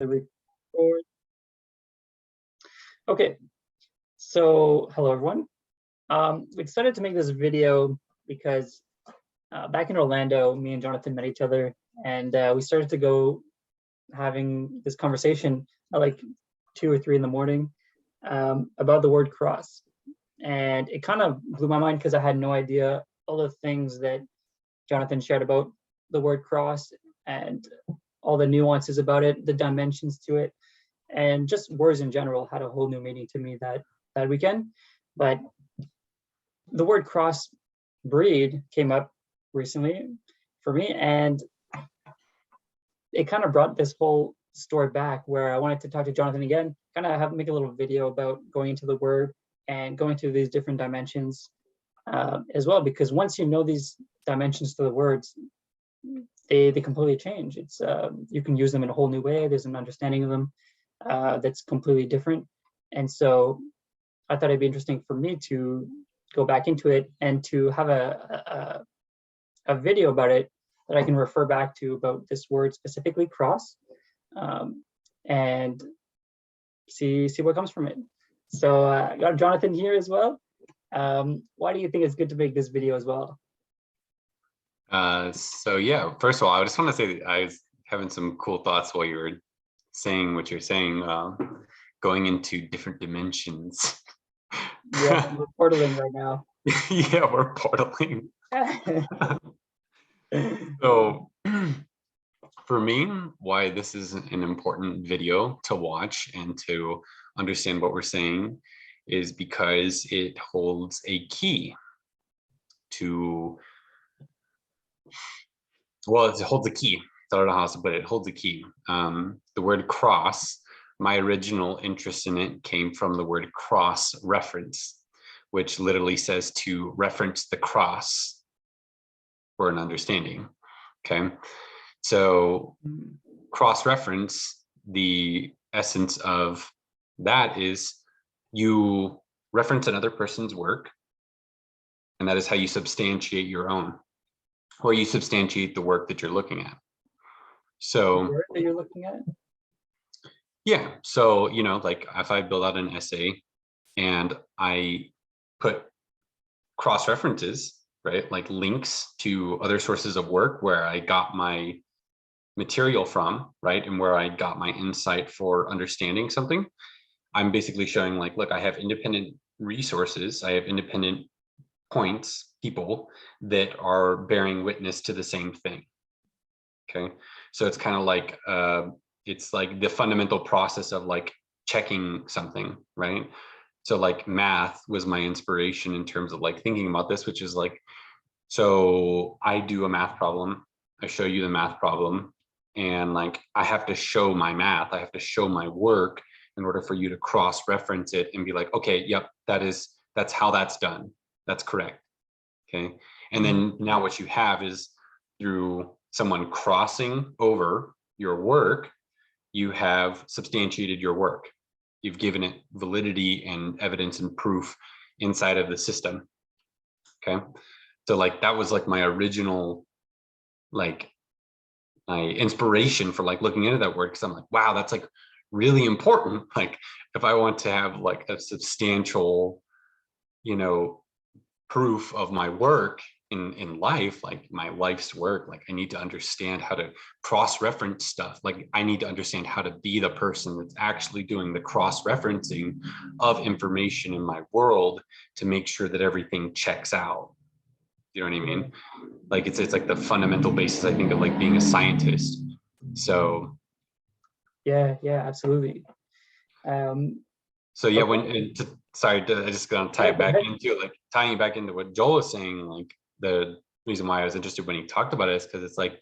The record. Okay, so hello everyone. We decided to make this video because back in Orlando, me and Jonathan met each other, and we started to go having this conversation at like 2 or 3 in the morning about the word cross. And it kind of blew my mind because I had no idea all the things that Jonathan shared about the word cross and all the nuances about it, the dimensions to it, and just words in general had a whole new meaning to me that weekend. But the word cross breed came up recently for me, and it kind of brought this whole story back where I wanted to talk to Jonathan again, kind of make a little video about going into the word and going through these different dimensions as well, because once you know these dimensions to the words, they completely change. It's you can use them in a whole new way. There's an understanding of them that's completely different. And so I thought it'd be interesting for me to go back into it and to have a video about it that I can refer back to about this word specifically, cross, and see what comes from it. So I got Jonathan here as well. Why do you think it's good to make this video as well? So yeah, first of all, I just want to say that I was having some cool thoughts while you were saying what you're saying, going into different dimensions. Yeah, we're portaling right now. Yeah, we're portaling. So for me, why this is an important video to watch and to understand what we're saying is because it holds a key to, well, it holds a key. I don't know how else to put it. It holds a key. The word cross, my original interest in it came from the word cross reference, which literally says to reference the cross for an understanding. Okay. So cross reference, the essence of that is you reference another person's work, and that is how you substantiate your own, or you substantiate the work that you're looking at. So the word that you're looking at? Yeah. So, you know, like if I build out an essay and I put cross references, right, like links to other sources of work where I got my material from, right, and where I got my insight for understanding something, I'm basically showing like, look, I have independent resources, I have independent points, people that are bearing witness to the same thing. Okay. So it's kind of like, it's like the fundamental process of like checking something, right? So like math was my inspiration in terms of like thinking about this, which is like, so I do a math problem, I show you the math problem, and like I have to show my math, I have to show my work in order for you to cross-reference it and be like, okay, yep, that's how that's done, that's correct. Okay. And then now what you have is through someone crossing over your work, you have substantiated your work. You've given it validity and evidence and proof inside of the system. Okay. So like that was like my original, like my inspiration for like looking into that word, because I'm like, wow, that's like really important. Like if I want to have like a substantial, you know, proof of my work in life, like my life's work, like I need to understand how to cross-reference stuff. Like I need to understand how to be the person that's actually doing the cross-referencing of information in my world to make sure that everything checks out. You know what I mean? Like it's like the fundamental basis, I think, of like being a scientist. So Yeah, absolutely. So yeah, Okay. I just gonna tie it back into like tying it back into what Joel was saying. Like the reason why I was interested when he talked about it is because it's like,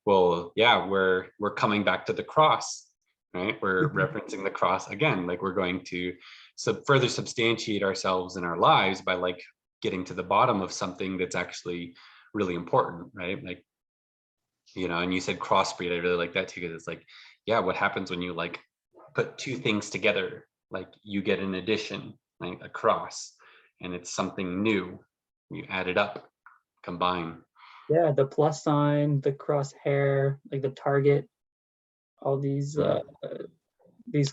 well, yeah, we're coming back to the cross, right? We're referencing the cross again. Like we're going to further substantiate ourselves in our lives by like getting to the bottom of something that's actually really important, right? Like, you know, and you said crossbreed. I really like that too, because it's like, yeah, what happens when you like put two things together? Like you get an addition, like a cross, and it's something new. You add it up, combine. Yeah, the plus sign, the crosshair, like the target, all these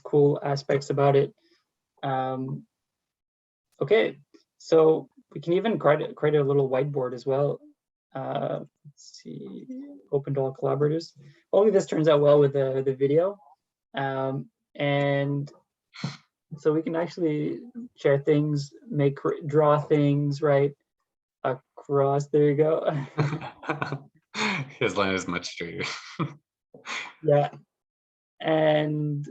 cool aspects about it. Okay, so we can even create a little whiteboard as well. Let's see, open to all collaborators. Hopefully this turns out well with the video. And so we can actually share things, draw things, right? Across, there you go. His line is much straighter. Yeah, and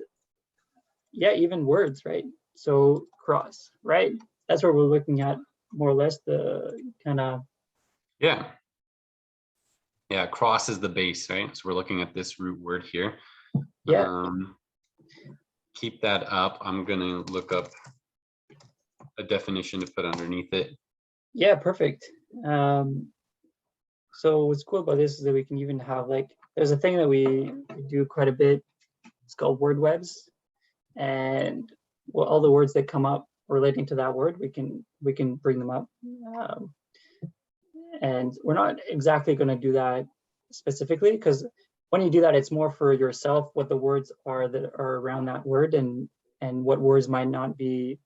yeah, even words, right? So cross, right? That's what we're looking at, more or less, the kind of. Yeah. Yeah, cross is the base, right? So we're looking at this root word here. Yeah. Keep that up. I'm gonna look up a definition to put underneath it. Yeah, perfect. So what's cool about this is that we can even have, like, there's a thing that we do quite a bit. It's called word webs, and all the words that come up relating to that word, we can bring them up. And we're not exactly going to do that specifically, because when you do that, it's more for yourself, what the words are that are around that word, and what words might not be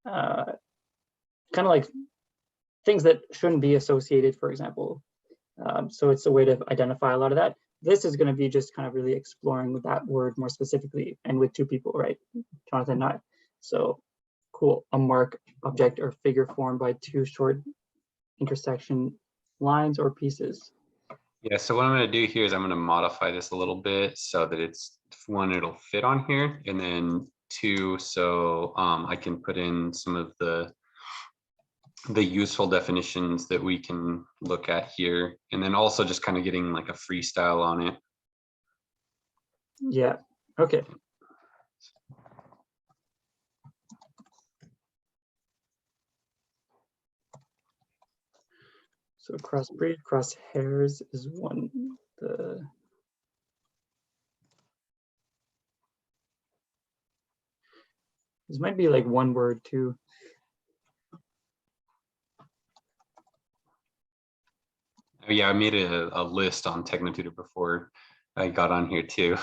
kind of like things that shouldn't be associated, for example. So it's a way to identify a lot of that. This is going to be just kind of really exploring with that word more specifically, and with two people, right? Jonathan and I. So cool. A mark, object, or figure formed by two short intersection lines or pieces. Yeah, so what I'm going to do here is I'm going to modify this a little bit so that it's, one, it'll fit on here, and then two, so I can put in some of the useful definitions that we can look at here, and then also just kind of getting like a freestyle on it. Yeah, okay. So crossbreed, crosshairs is one. This might be like one word too. Oh, yeah, I made a list on Technotutor before I got on here too.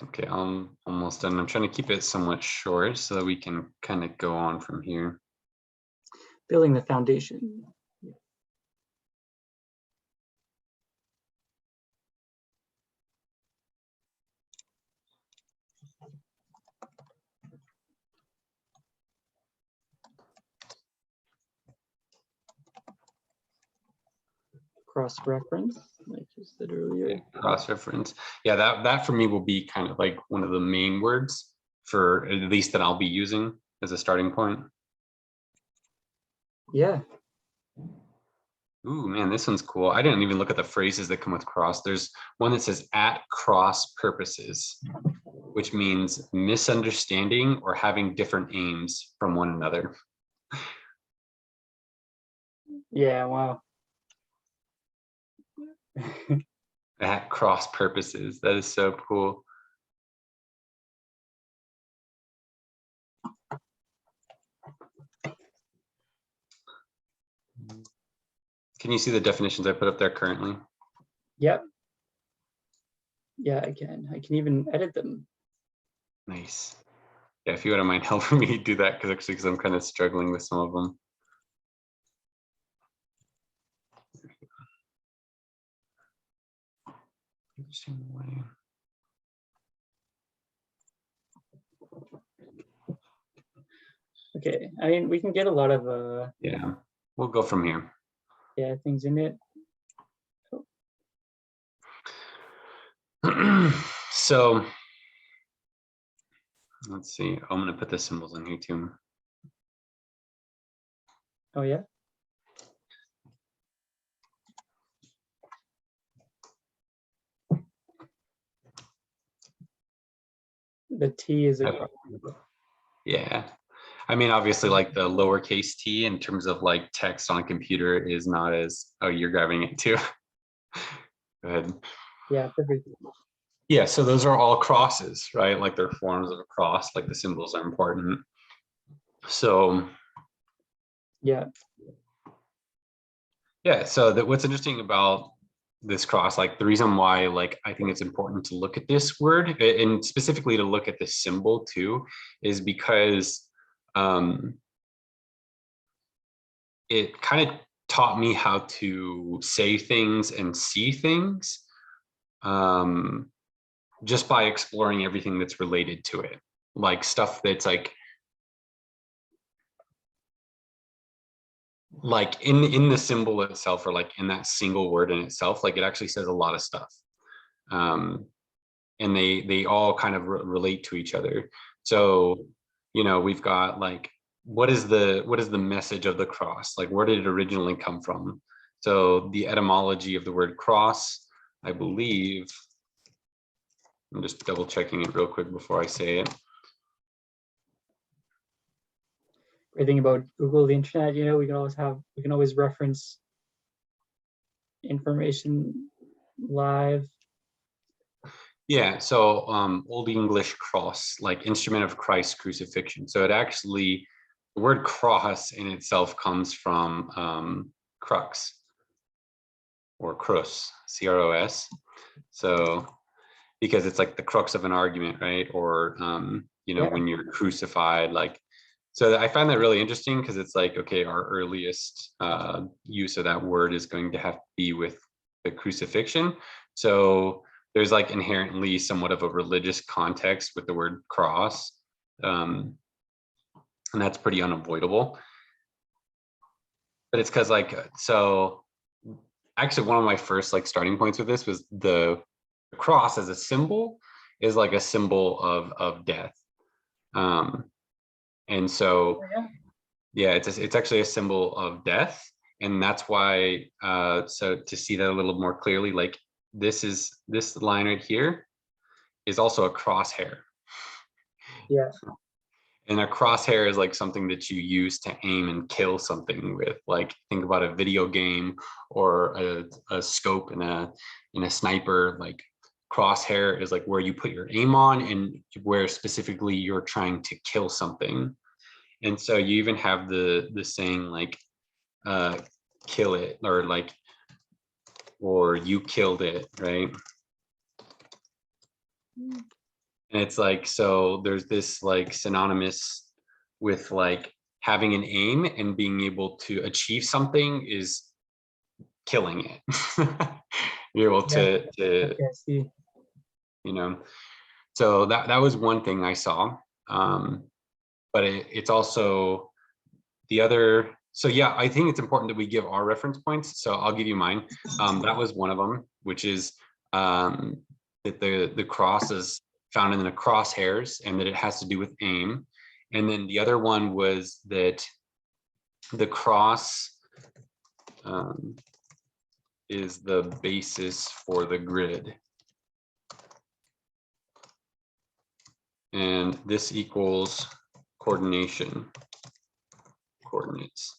Okay, I'm almost done. I'm trying to keep it somewhat short so that we can kind of go on from here. Building the foundation. Cross-reference, like you said earlier. Cross-reference. Yeah, that for me will be kind of like one of the main words, for at least that I'll be using as a starting point. Yeah. Ooh, man, this one's cool. I didn't even look at the phrases that come with cross. There's one that says at cross purposes, which means misunderstanding or having different aims from one another. Yeah, wow. At cross purposes. That is so cool. Can you see the definitions I put up there currently? Yep. Yeah, I can even edit them. Nice. Yeah, if you wouldn't mind helping me do that, because I'm kind of struggling with some of them. Interesting way. Okay, I mean, we can get a lot of yeah, we'll go from here. Yeah, things in it. So let's see. I'm going to put the symbols in here too. Oh yeah. The T is a. Yeah. I mean, obviously, like the lowercase t in terms of like text on a computer is not as, oh, you're grabbing it too. Go ahead. Yeah, perfect. Yeah, so those are all crosses, right? Like they're forms of a cross, like the symbols are important. So Yeah. yeah, so that what's interesting about this cross, like the reason why like I think it's important to look at this word and specifically to look at this symbol too, is because it kind of taught me how to say things and see things just by exploring everything that's related to it, like stuff that's like in the symbol itself, or like in that single word in itself, like it actually says a lot of stuff. um and they all kind of relate to each other. So we've got like, what is the message of the cross, like where did it originally come from? So the etymology of the word cross, I believe, I'm just double checking it real quick before I say it. Great thing about Google, the internet, we can always reference information live. Yeah, so Old English cross, like instrument of Christ's crucifixion. So it actually, the word cross in itself comes from crux or crus, C-R-O-S. So because it's like the crux of an argument, right? Or Yeah. when you're crucified, like, so I find that really interesting because it's like, okay, our earliest use of that word is going to have to be with the crucifixion. So there's like inherently somewhat of a religious context with the word cross. And that's pretty unavoidable. But it's because like, so actually one of my first like starting points with this was the cross as a symbol is like a symbol of death. And so yeah, it's actually a symbol of death. And that's why so to see that a little more clearly, like this line right here is also a crosshair. Yeah. And a crosshair is like something that you use to aim and kill something with. Like think about a video game or a scope in a sniper. Like crosshair is like where you put your aim on and where specifically you're trying to kill something. And so you even have the saying like kill it, or like, or you killed it, right? And it's like, so there's this like synonymous with like having an aim and being able to achieve something is killing it. You're able Yeah. to Okay, I see. So that was one thing I saw. But it's also the other. So yeah, I think it's important that we give our reference points. So I'll give you mine. That was one of them, which is that the cross is found in the crosshairs and that it has to do with aim. And then the other one was that the cross is the basis for the grid. And this equals coordination, coordinates.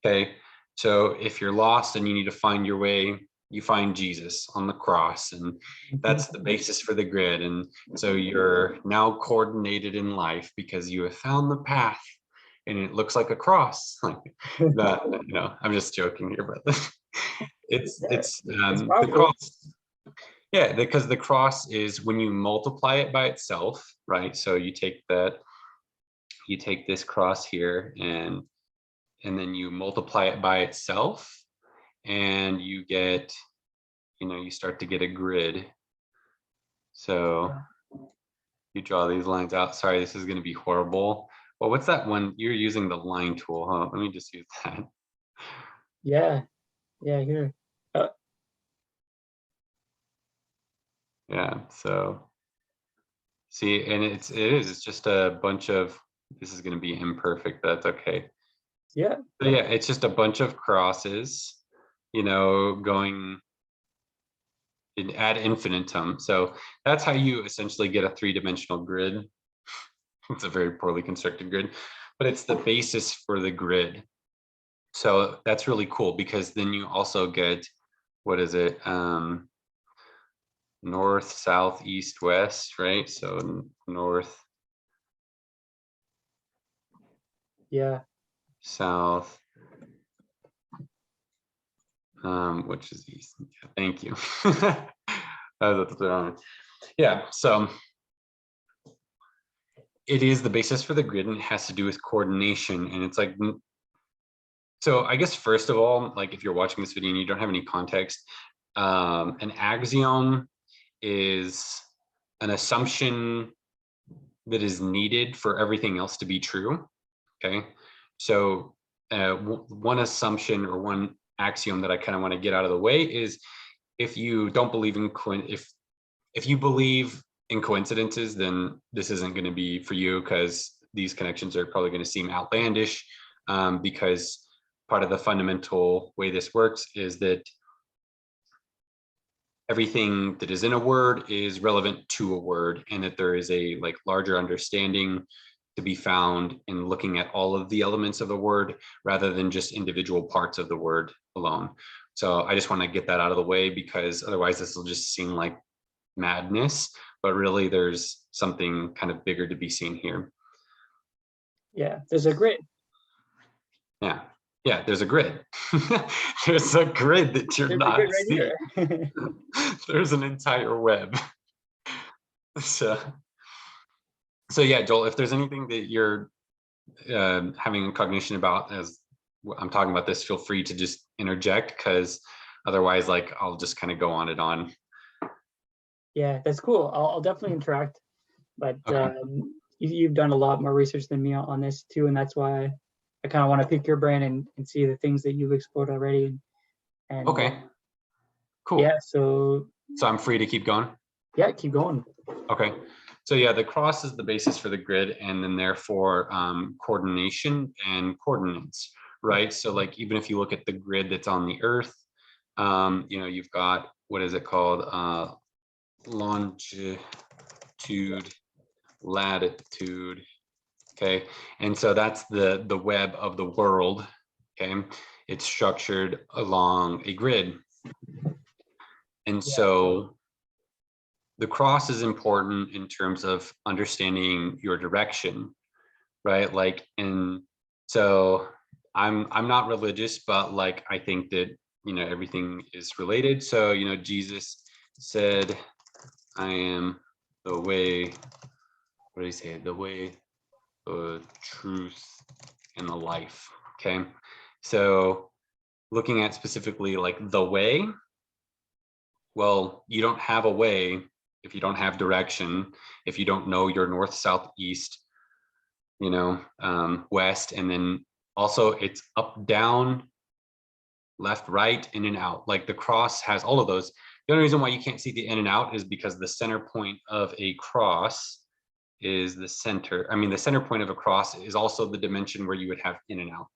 Okay, so if you're lost and you need to find your way, you find Jesus on the cross, and that's the basis for the grid. And so you're now coordinated in life because you have found the path, and it looks like a cross. Like that, I'm just joking here, but it's the powerful. cross. Yeah, because the cross is when you multiply it by itself, right? So you take this cross here and then you multiply it by itself and you get, you start to get a grid. So you draw these lines out. Sorry, this is going to be horrible. Well, what's that one? You're using the line tool, huh? Let me just use that. Yeah. Yeah, here. Yeah, so see, and it's just a bunch of, this is going to be imperfect. That's okay. Yeah. But yeah, it's just a bunch of crosses, going in ad infinitum. So that's how you essentially get a three-dimensional grid. It's a very poorly constructed grid, but it's the basis for the grid. So that's really cool because then you also get, what is it? north, south, east, west, right? So north, Yeah. south, which is east. Yeah, thank you. Yeah, so it is the basis for the grid, and it has to do with coordination. And it's like, so I guess first of all, like if you're watching this video and you don't have any context, an axiom is an assumption that is needed for everything else to be true. Okay, so one assumption or one axiom that I kind of want to get out of the way is, if you don't believe in if you believe in coincidences, then this isn't going to be for you, because these connections are probably going to seem outlandish, because part of the fundamental way this works is that everything that is in a word is relevant to a word, and that there is a like larger understanding to be found in looking at all of the elements of the word rather than just individual parts of the word alone. So I just want to get that out of the way, because otherwise this will just seem like madness, but really there's something kind of bigger to be seen here. Yeah, there's a grid. Yeah, there's a grid. There's a grid that you're There's a not grid right seeing. here. There's an entire web. So yeah, Joel, if there's anything that you're having cognition about as I'm talking about this, feel free to just interject, because otherwise, like, I'll just kind of go on and on. Yeah, that's cool. I'll definitely interact, but Okay. you've done a lot more research than me on this too, and that's why I kind of want to pick your brain and see the things that you've explored already. And Okay. Cool. yeah, so So I'm free to keep going. yeah, keep going. Okay. So yeah, the cross is the basis for the grid, and then therefore coordination and coordinates, right? So like, even if you look at the grid that's on the Earth, you know, you've got, what is it called? Longitude, latitude. Okay. And so that's the web of the world. Okay. It's structured along a grid. And Yeah, so the cross is important in terms of understanding your direction, right? Like, and so I'm not religious, but like, I think that, you know, everything is related. So, you know, Jesus said, I am the way, what did he say? The way, the truth, and the life. Okay. So looking at specifically like the way, well, you don't have a way if you don't have direction, if you don't know your north, south, east, you know, west, and then also it's up, down, left, right, in and out. Like the cross has all of those. The only reason why you can't see the in and out is because the center point of a cross is the center. I mean, the center point of a cross is also the dimension where you would have in and out.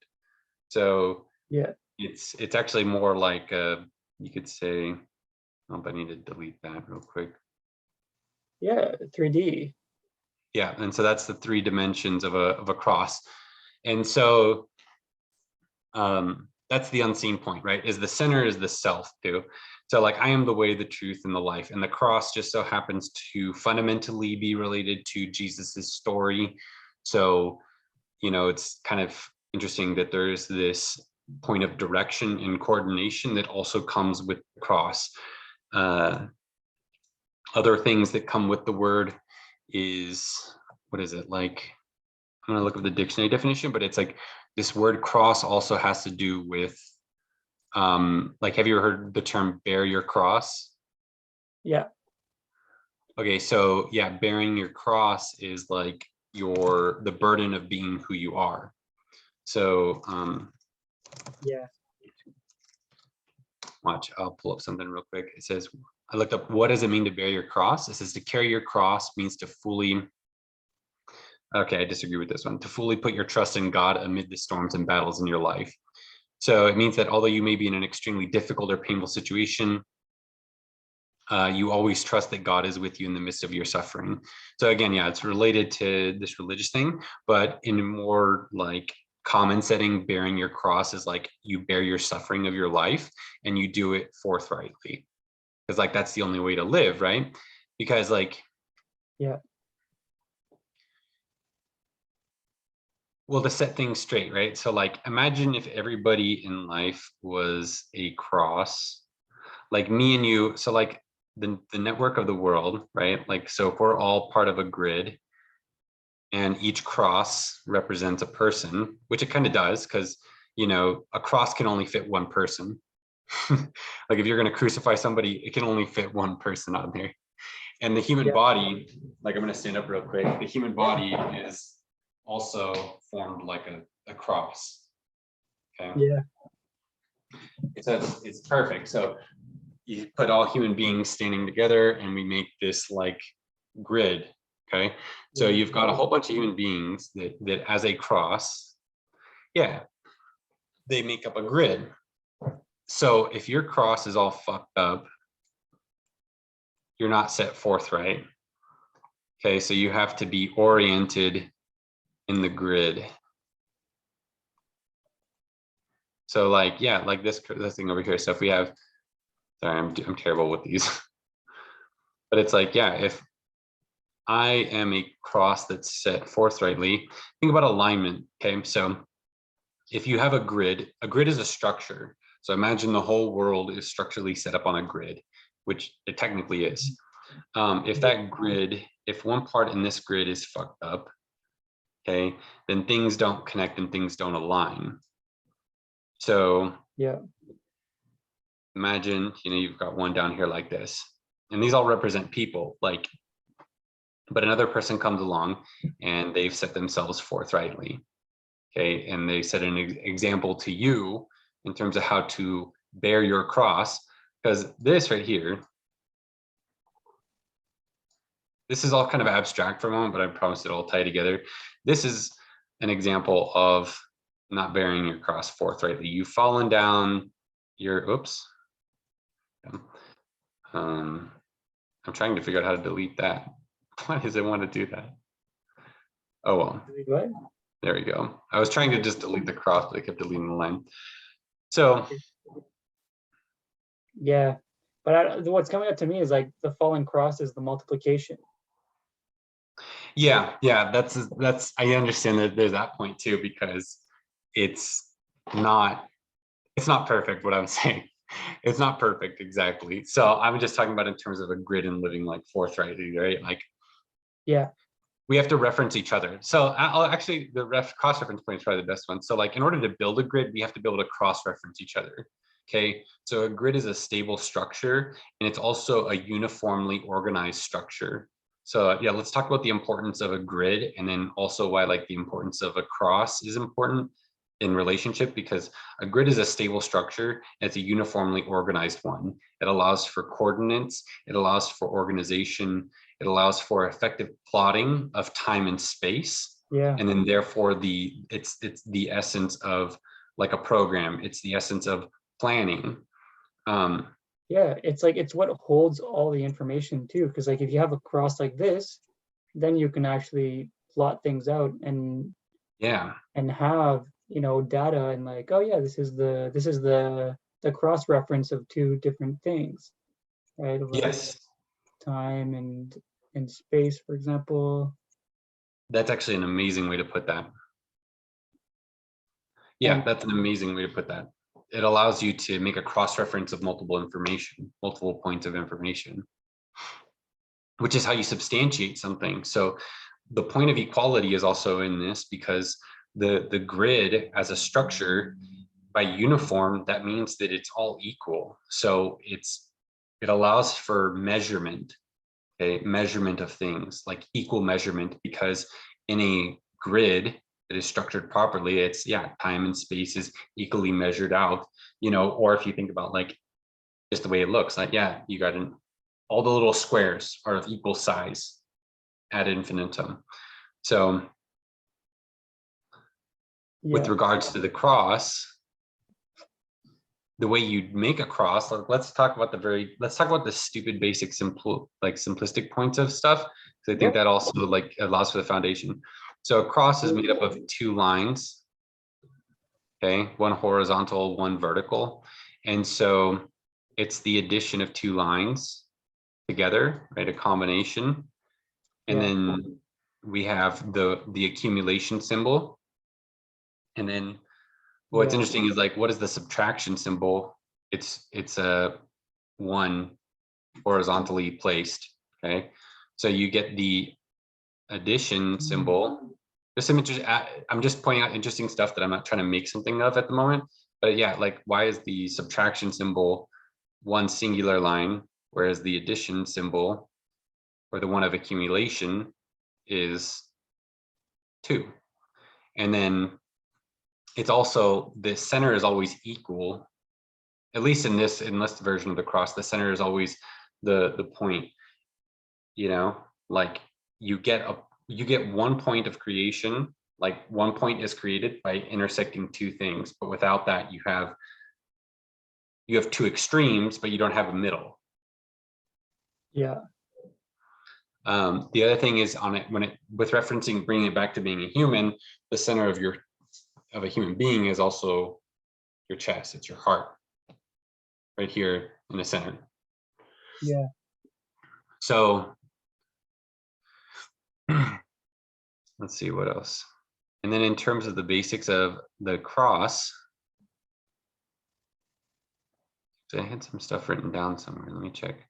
So yeah, it's actually more like you could say, oh, I need to delete that real quick. yeah, 3D. Yeah, and so that's the three dimensions of a cross. And so that's the unseen point, right? Is the center is the self too. So like, I am the way, the truth, and the life. And the cross just so happens to fundamentally be related to Jesus's story. So, you know, it's kind of interesting that there's this point of direction and coordination that also comes with the cross. Other things that come with the word is, what is it like? I'm gonna look at the dictionary definition, but it's like, this word cross also has to do with, like, have you ever heard the term bear your cross? Yeah, Okay, so yeah, bearing your cross is like the burden of being who you are. So yeah, watch, I'll pull up something real quick. It says, I looked up, what does it mean to bear your cross? It says to carry your cross means to fully, okay, I disagree with this one, to fully put your trust in God amid the storms and battles in your life. So it means that although you may be in an extremely difficult or painful situation, you always trust that God is with you in the midst of your suffering. So again, yeah, it's related to this religious thing, but in a more like common setting, bearing your cross is like, you bear your suffering of your life and you do it forthrightly. because like that's the only way to live, right? Because like, Yeah. well, to set things straight, right? So like imagine if everybody in life was a cross, like me and you. So like the network of the world, right? Like, so if we're all part of a grid and each cross represents a person, which it kind of does, because you know, a cross can only fit one person. Like if you're going to crucify somebody, it can only fit one person on there. And the human Yeah. body, like I'm going to stand up real quick, the human body is also formed like a cross. Okay. Yeah. It's perfect. So you put all human beings standing together and we make this like grid. Okay. So you've got a whole bunch of human beings that as a cross, yeah, they make up a grid. So if your cross is all fucked up, you're not set forth right. Okay, so you have to be oriented in the grid. So like, yeah, like this thing over here. So if we have, sorry, I'm terrible with these, but it's like, yeah, if I am a cross that's set forthrightly, think about alignment. Okay, so if you have a grid is a structure. So imagine the whole world is structurally set up on a grid, which it technically is. If that grid, if one part in this grid is fucked up, okay, then things don't connect and things don't align. So Yeah. imagine, you know, you've got one down here like this, and these all represent people, like, but another person comes along and they've set themselves forthrightly, okay, and they set an example to you in terms of how to bear your cross, because this right here, this is all kind of abstract for a moment, but I promise it'll tie together. This is an example of not bearing your cross forthrightly. You've fallen down your, oops. I'm trying to figure out how to delete that. Why does it want to do that? Oh, well, What? there we go. I was trying to just delete the cross, but I kept deleting the line. So Yeah. But what's coming up to me is like the fallen cross is the multiplication. yeah, that's I understand that there's that point too, because it's not perfect what I'm saying. It's not perfect exactly. So I'm just talking about in terms of a grid and living like forthrightly, right? Like, Yeah. we have to reference each other. So I'll actually, the cross-reference point is probably the best one. So like in order to build a grid, we have to be able to cross-reference each other. Okay, so a grid is a stable structure and it's also a uniformly organized structure. So yeah, let's talk about the importance of a grid and then also why like the importance of a cross is important in relationship, because a grid is a stable structure and it's a uniformly organized one. It allows for coordinates, it allows for organization, it allows for effective plotting of time and space. Yeah. And then therefore it's the essence of like a program. It's the essence of planning. Yeah. It's like, it's what holds all the information too. Cause like if you have a cross like this, then you can actually plot things out and Yeah. have, you know, data and like, oh yeah, this is the cross reference of two different things, right? Of like Yes. time and space, for example. That's actually an amazing way to put that. Yeah, And that's an amazing way to put that. It allows you to make a cross-reference of multiple information, multiple points of information, which is how you substantiate something. So the point of equality is also in this, because the grid as a structure, by uniform, that means that it's all equal. So it allows for measurement, okay, measurement of things, like equal measurement, because in a grid that is structured properly, it's, yeah, time and space is equally measured out, you know. Or if you think about like just the way it looks, like, yeah, you got all the little squares are of equal size ad infinitum. So with yeah. regards to the cross, the way you make a cross, like, let's talk about the stupid basic simplistic points of stuff, because I think that also like allows for the foundation. So a cross is made up of two lines, okay, one horizontal, one vertical. And so it's the addition of two lines together, right? A combination. And Yeah. then we have the accumulation symbol. And then what's Yeah. interesting is like, what is the subtraction symbol? It's a 1 horizontally placed, okay? So you get the addition symbol. There's some I'm just pointing out interesting stuff that I'm not trying to make something of at the moment. But yeah, like why is the subtraction symbol one singular line, whereas the addition symbol or the one of accumulation is 2? And then it's also, the center is always equal, at least in this version of the cross, the center is always the point, you know, like you get 1 point of creation, like 1 point is created by intersecting two things, but without that you have two extremes, but you don't have a middle. Yeah. The other thing is with referencing, bringing it back to being a human, the center of a human being is also your chest. It's your heart right here in the center. Yeah. So let's see what else. And then in terms of the basics of the cross, so I had some stuff written down somewhere. Let me check.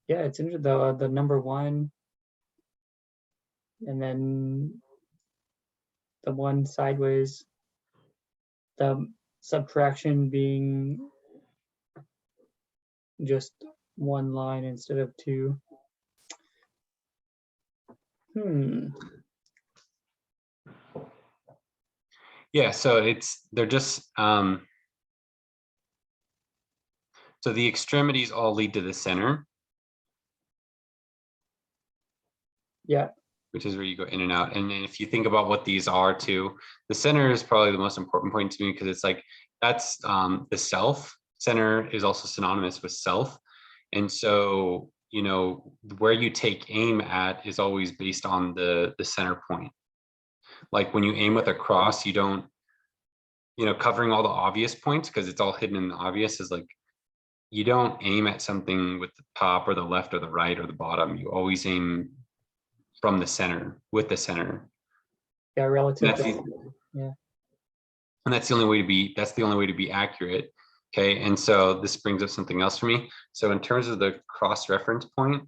Yeah, it's interesting, the number 1, and then the one sideways, the subtraction being just 1 line instead of 2. Yeah, so they're just so the extremities all lead to the center. Yeah. Which is where you go in and out. And if you think about what these are too, the center is probably the most important point to me, because it's like, that's the self. Center is also synonymous with self. And so, you know, where you take aim at is always based on the center point. Like when you aim with a cross, you don't, you know, covering all the obvious points, because it's all hidden in the obvious, is like, you don't aim at something with the top or the left or the right or the bottom. You always aim from the center, with the center. Yeah, relative. Yeah. And that's the only way to be accurate. Okay. And so this brings up something else for me. So in terms of the cross reference point,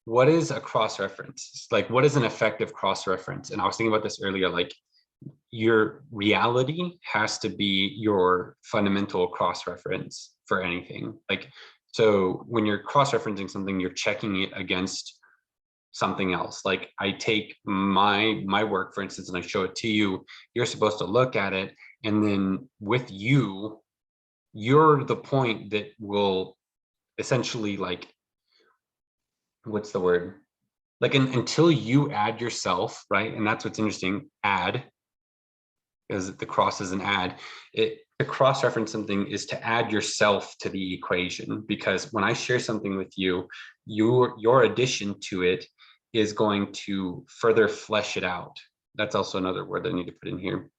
what is a cross reference? Like, what is an effective cross reference? And I was thinking about this earlier, like your reality has to be your fundamental cross reference for anything. Like, so when you're cross referencing something, you're checking it against something else. Like I take my work, for instance, and I show it to you, you're supposed to look at it. And then with you, you're the point that will essentially, like, what's the word? Like until you add yourself, right? And that's what's interesting, add, because the cross is an add. To cross-reference something is to add yourself to the equation, because when I share something with you, your addition to it is going to further flesh it out. That's also another word that I need to put in here.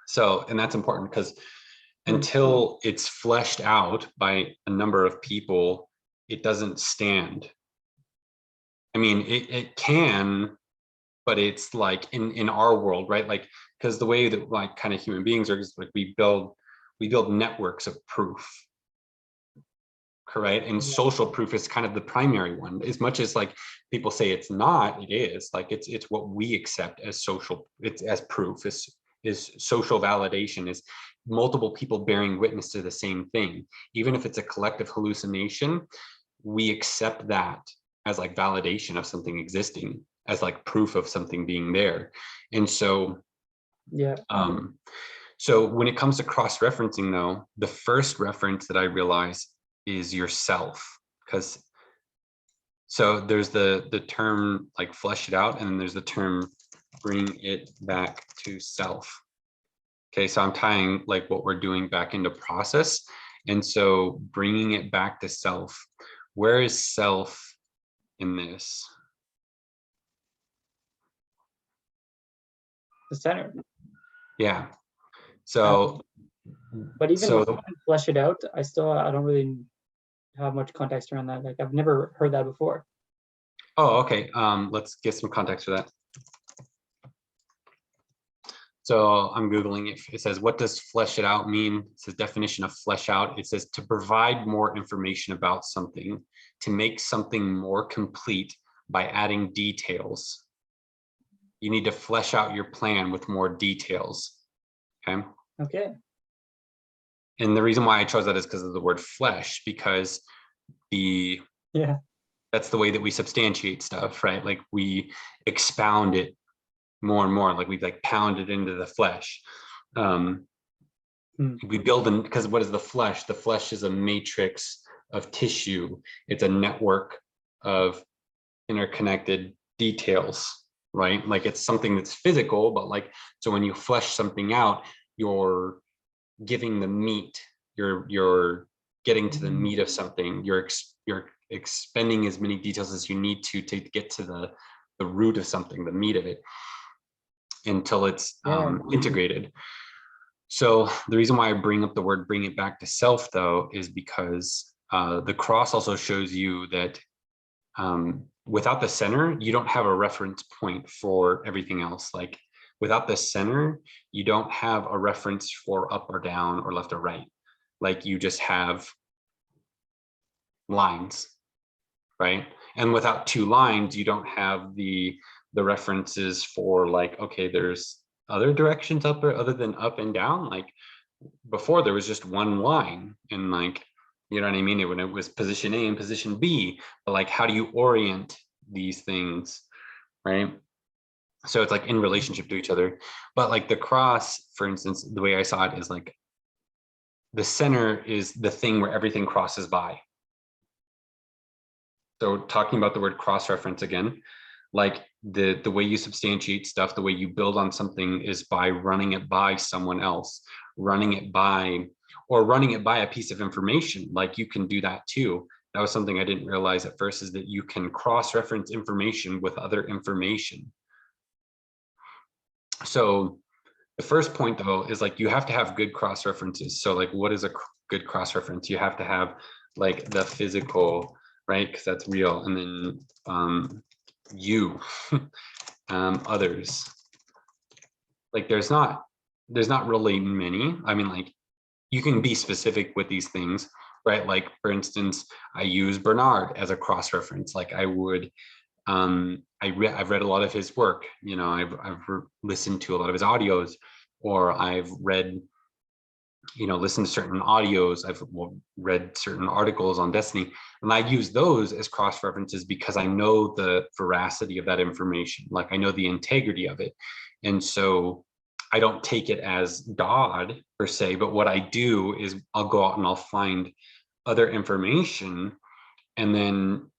So, and that's important, because until it's fleshed out by a number of people, it doesn't stand. I mean, it can, but it's like in our world, right? Like, because the way that like kind of human beings are, is like we build networks of proof, correct? And social proof is kind of the primary one. As much as like people say it's not, it is. Like it's what we accept as social, it's as proof, is social validation, is multiple people bearing witness to the same thing. Even if it's a collective hallucination, we accept that as like validation of something existing, as like proof of something being there. And so so when it comes to cross-referencing, though, the first reference that I realize is yourself, because so there's the term like flesh it out, and then there's the term bring it back to self. Okay, so I'm tying like what we're doing back into process. And so bringing it back to self, where is self in this? The center. Yeah. So, But even when so I flesh it out, I don't really have much context around that. Like I've never heard that before. oh, okay. Let's get some context for that. So I'm Googling it. It says, what does flesh it out mean? It says definition of flesh out. It says to provide more information about something, to make something more complete by adding details. You need to flesh out your plan with more details. Okay. Okay. And the reason why I chose that is because of the word flesh, because that's the way that we substantiate stuff, right? Like we expound it more and more, like we like pound it into the flesh. We build in, because what is the flesh? The flesh is a matrix of tissue. It's a network of interconnected details, right? Like it's something that's physical, but like, so when you flesh something out, you're giving the meat, you're getting to the meat of something, you're expending as many details as you need to get to the root of something, the meat of it, until it's integrated. So the reason why I bring up the word bring it back to self, though, is because the cross also shows you that without the center, you don't have a reference point for everything else. Like without the center, you don't have a reference for up or down or left or right. Like you just have lines, right? And without two lines, you don't have the references for like, okay, there's other directions up or other than up and down. Like before there was just one line, and like, you know what I mean? When it was position A and position B, but like, how do you orient these things, right? So it's like in relationship to each other. But like the cross, for instance, the way I saw it is like the center is the thing where everything crosses by. So talking about the word cross-reference again, like the way you substantiate stuff, the way you build on something is by running it by someone else, running it by a piece of information. Like you can do that too. That was something I didn't realize at first, is that you can cross-reference information with other information. So the first point though is like you have to have good cross-references. So like what is a good cross-reference? You have to have like the physical, right? Because that's real. And then you, others. Like there's not really many. I mean, like you can be specific with these things, right? Like for instance, I use Bernard as a cross-reference. Like I would, I've read a lot of his work. You know, I've listened to a lot of his audios, or I've read, you know, listened to certain audios. I've read certain articles on Destiny, and I use those as cross references because I know the veracity of that information. Like I know the integrity of it, and so I don't take it as God per se. But what I do is I'll go out and I'll find other information, and then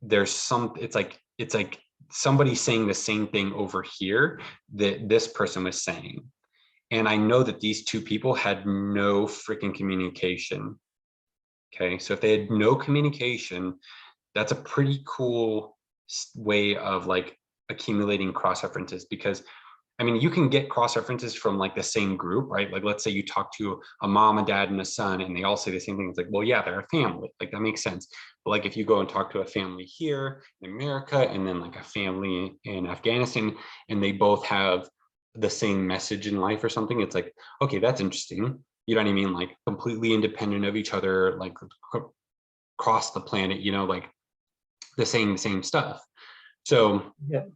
there's it's like somebody saying the same thing over here that this person was saying. And I know that these two people had no freaking communication. Okay, so if they had no communication, that's a pretty cool way of like accumulating cross references, because I mean, you can get cross references from like the same group, right? Like, let's say you talk to a mom, a dad, and a son, and they all say the same thing. It's like, well, yeah, they're a family. Like, that makes sense. But like, if you go and talk to a family here in America, and then like a family in Afghanistan, and they both have the same message in life or something, it's like, okay, that's interesting. You know what I mean? Like, completely independent of each other, like across the planet, you know, like the same stuff. So yeah.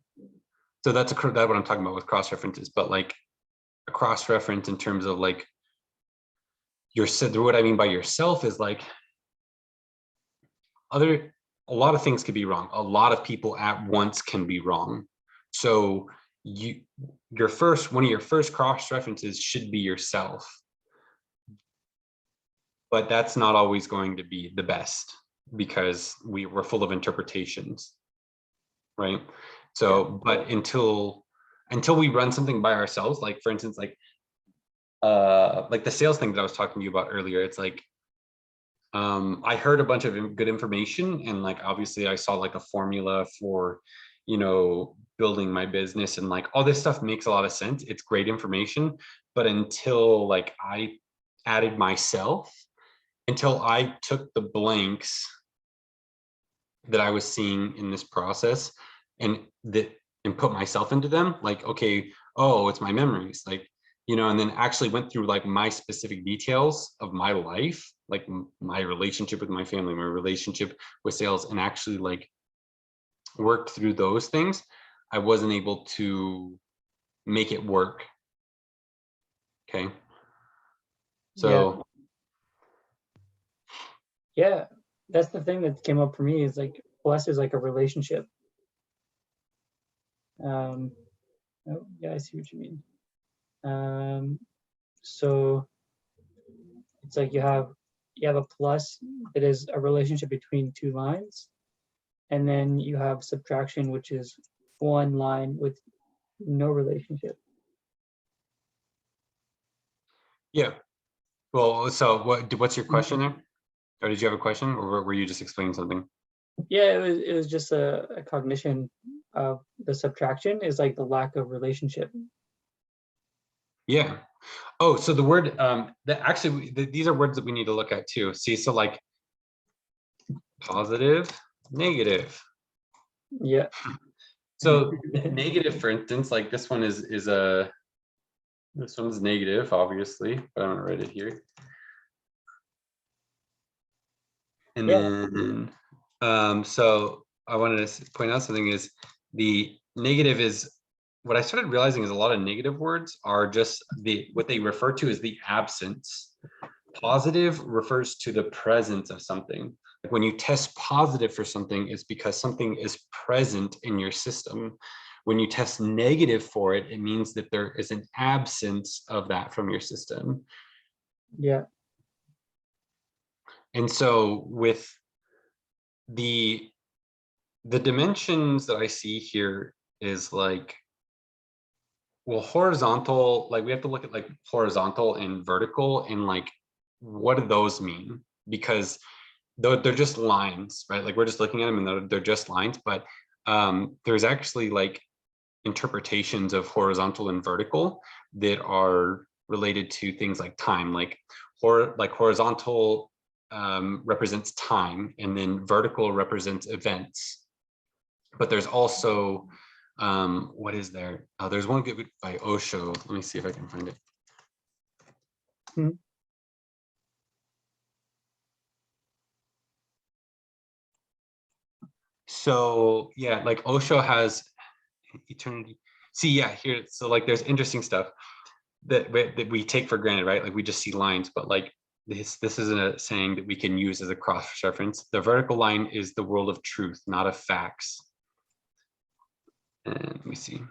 So that's what I'm talking about with cross references, but like a cross reference in terms of like what I mean by yourself is like a lot of things could be wrong. A lot of people at once can be wrong. So one of your first cross references should be yourself, but that's not always going to be the best because we're full of interpretations, right? So, but until we run something by ourselves, like for instance, like the sales thing that I was talking to you about earlier, it's like I heard a bunch of good information, and like obviously I saw like a formula for, building my business, and like all this stuff makes a lot of sense. It's great information, but until like I added myself, until I took the blanks that I was seeing in this process and put myself into them, like, okay, oh, it's my memories, like, and then actually went through like my specific details of my life, like my relationship with my family, my relationship with sales, and actually like worked through those things. I wasn't able to make it work. Okay. So yeah, that's the thing that came up for me, is like plus is like a relationship. Oh, yeah, I see what you mean. So it's like you have a plus that is a relationship between two lines, and then you have subtraction, which is one line with no relationship. yeah. Well, so what's your question there? Or did you have a question, or were you just explaining something? Yeah, it was just a cognition of the subtraction is like the lack of relationship. Yeah. Oh, so the word that actually these are words that we need to look at too. See, so like positive, negative. Yeah. So negative, for instance, like this one is this one's negative, obviously, but I'm gonna write it here. And Yeah. then so I wanted to point out something is the negative is what I started realizing is a lot of negative words are just what they refer to as the absence. Positive refers to the presence of something. Like when you test positive for something, it's because something is present in your system. When you test negative for it, it means that there is an absence of that from your system. Yeah. And so with the dimensions that I see here is like, well, horizontal, like we have to look at like horizontal and vertical, and like what do those mean? Because they're just lines, right? Like we're just looking at them and they're just lines, but there's actually like interpretations of horizontal and vertical that are related to things like time, like horizontal represents time, and then vertical represents events. But there's also what is there? There's one good by Osho. Let me see if I can find it. Hmm. So yeah, like Osho has eternity. See, yeah, here. So like, there's interesting stuff that we take for granted, right? Like we just see lines, but like this isn't a saying that we can use as a cross reference. The vertical line is the world of truth, not of facts. And let me see.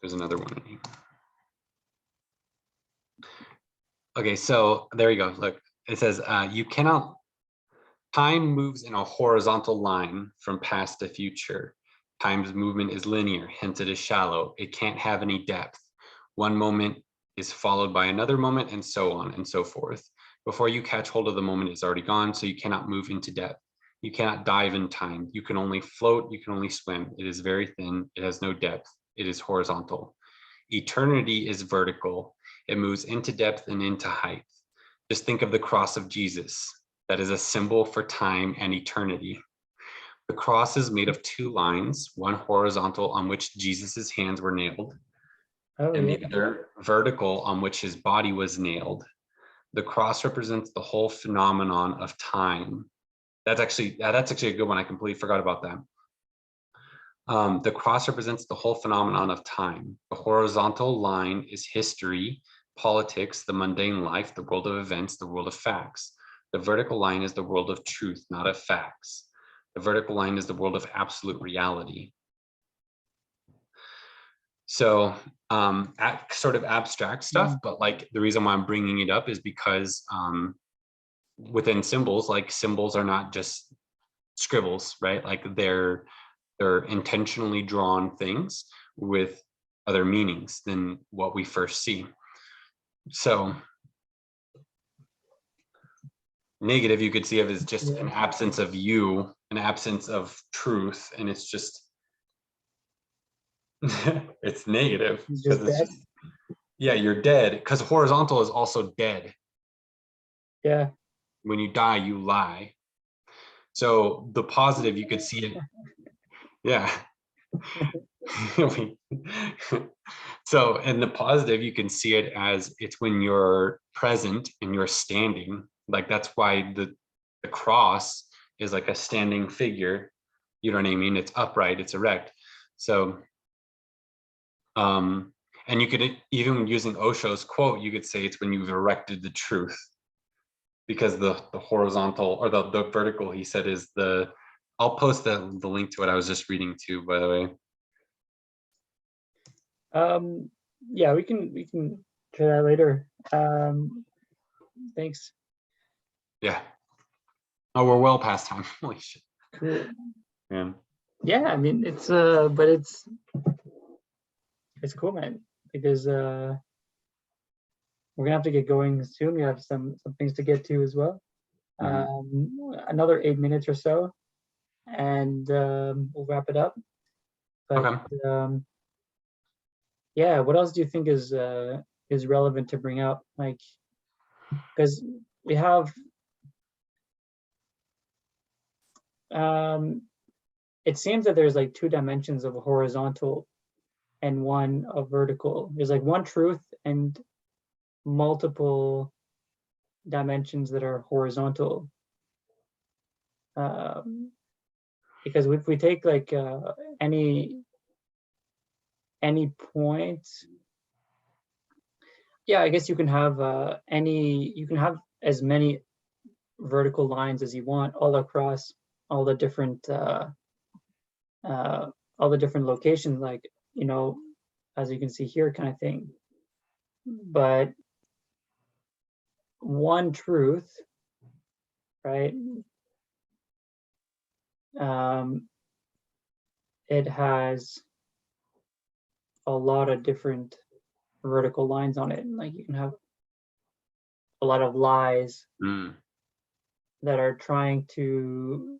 There's another one in here. Okay, so there you go. Look, it says you cannot. Time moves in a horizontal line from past to future. Time's movement is linear, hence it is shallow. It can't have any depth. One moment is followed by another moment, and so on and so forth. Before you catch hold of the moment, it's already gone, so you cannot move into depth. You cannot dive in time. You can only float, you can only swim. It is very thin, it has no depth. It is horizontal. Eternity is vertical. It moves into depth and into height. Just think of the cross of Jesus. That is a symbol for time and eternity. The cross is made of two lines, one horizontal on which Jesus's hands were nailed, Oh, and yeah. the other vertical on which his body was nailed. The cross represents the whole phenomenon of time. That's actually a good one. I completely forgot about that. The cross represents the whole phenomenon of time. The horizontal line is history, politics, the mundane life, the world of events, the world of facts. The vertical line is the world of truth, not of facts. The vertical line is the world of absolute reality. So sort of abstract stuff, but like the reason why I'm bringing it up is because within symbols, like symbols are not just scribbles, right? Like they're intentionally drawn things with other meanings than what we first see. So Negative, you could see of as just Yeah. an absence of you, an absence of truth, and it's just it's negative It's because just it's dead. just, yeah, you're dead, because horizontal is also dead. Yeah. When you die, you lie. So the positive, you could see it, yeah. So, and the positive, you can see it as it's when you're present and you're standing. Like that's why the cross is like a standing figure. You know what I mean? It's upright, it's erect. So, and you could even using Osho's quote, you could say it's when you've erected the truth, because the horizontal or the vertical, he said, is the. I'll post the link to what I was just reading too, by the way. Yeah, we can try that later. Thanks. Yeah. Oh, we're well past time. Holy shit. Cool. Man. Yeah, I mean but it's cool, man, because we're gonna have to get going soon. We have some things to get to as well. Another 8 minutes or so, and we'll wrap it up. But Okay. yeah, what else do you think is relevant to bring up? Like, because we have it seems that there's like 2 dimensions of a horizontal and one of vertical. There's like one truth and multiple dimensions that are horizontal. Because if we take like any point, yeah, I guess you can have you can have as many vertical lines as you want all across all the different locations, like, you know, as you can see here, kind of thing. But one truth, right? It has a lot of different vertical lines on it. Like you can have a lot of lies that are trying to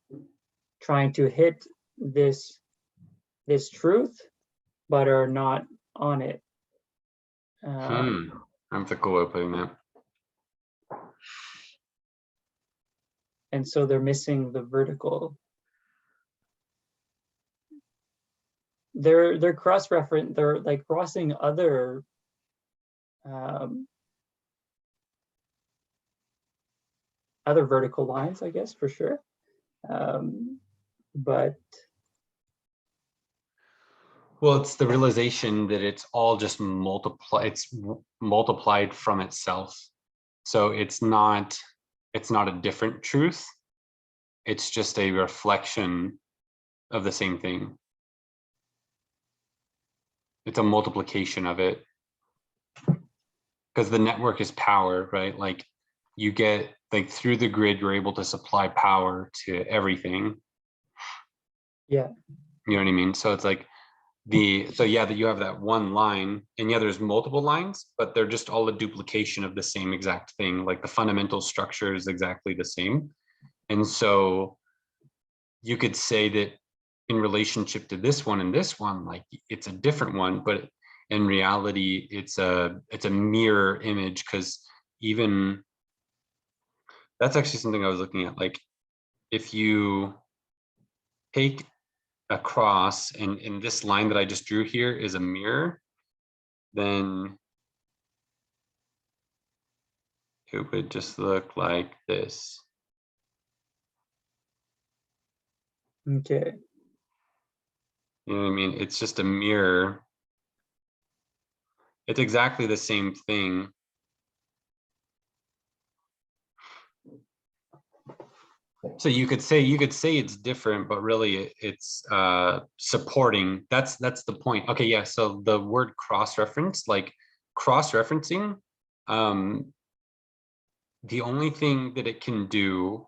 hit this truth, but are not on it. That's a cool way of putting that. And so they're missing the vertical. They're cross-reference. They're like crossing other other vertical lines, I guess, for sure. But well, it's the realization that it's all just multiplied from itself. So it's not a different truth. It's just a reflection of the same thing. It's a multiplication of it. Because the network is power, right? Like you get, like, through the grid, you're able to supply power to everything. yeah. You know what I mean? So it's like so yeah, that you have that one line, and yeah, there's multiple lines, but they're just all a duplication of the same exact thing. Like the fundamental structure is exactly the same. And so you could say that in relationship to this one and this one, like it's a different one, but in reality, it's a mirror image, because even that's actually something I was looking at. Like if you take a cross and this line that I just drew here is a mirror, then it would just look like this. Okay. You know what I mean? It's just a mirror. It's exactly the same thing. So you could say it's different, but really it's supporting. That's the point. Okay, yeah. So the word cross-reference, like cross-referencing, the only thing that it can do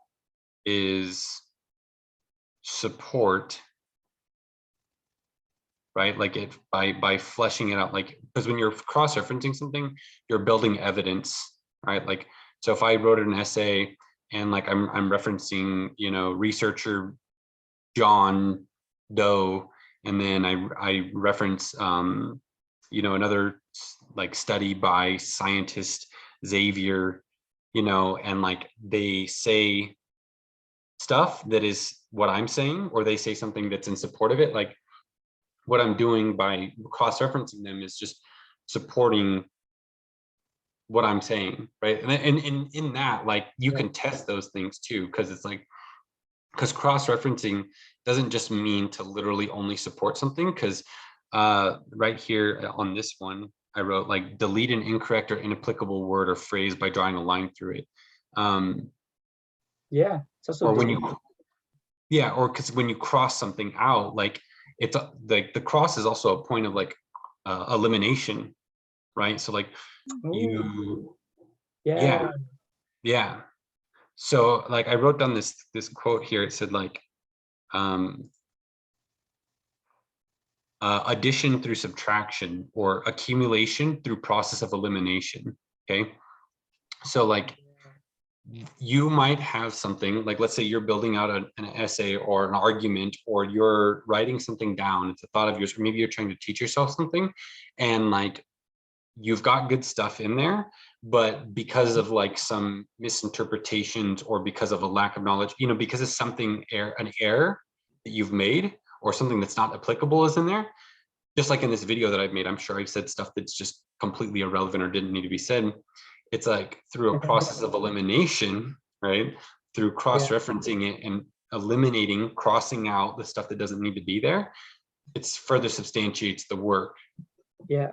is support, right? Like it by fleshing it out, like, because when you're cross-referencing something, you're building evidence, right? Like, so if I wrote an essay and like I'm referencing, you know, researcher John Doe, and then I reference you know, another like study by scientist Xavier, you know, and like they say stuff that is what I'm saying, or they say something that's in support of it. Like what I'm doing by cross-referencing them is just supporting what I'm saying, right? And in that, like you can test those things too, because it's like, because cross-referencing doesn't just mean to literally only support something, because right here on this one, I wrote like delete an incorrect or inapplicable word or phrase by drawing a line through it. Yeah, it's also Or when you, yeah, or because when you cross something out, like it's like the cross is also a point of like elimination, right? So like you, yeah, yeah. So like I wrote down this quote here. It said like, addition through subtraction or accumulation through process of elimination. Okay. So like you might have something like, let's say you're building out an essay or an argument, or you're writing something down. It's a thought of yours, or maybe you're trying to teach yourself something, and like you've got good stuff in there, but because of like some misinterpretations or because of a lack of knowledge, you know, because of something, an error that you've made or something that's not applicable is in there. Just like in this video that I've made, I'm sure I've said stuff that's just completely irrelevant or didn't need to be said. It's like through a process of elimination, right? Through cross-referencing it and eliminating, crossing out the stuff that doesn't need to be there, it's further substantiates the work. yeah,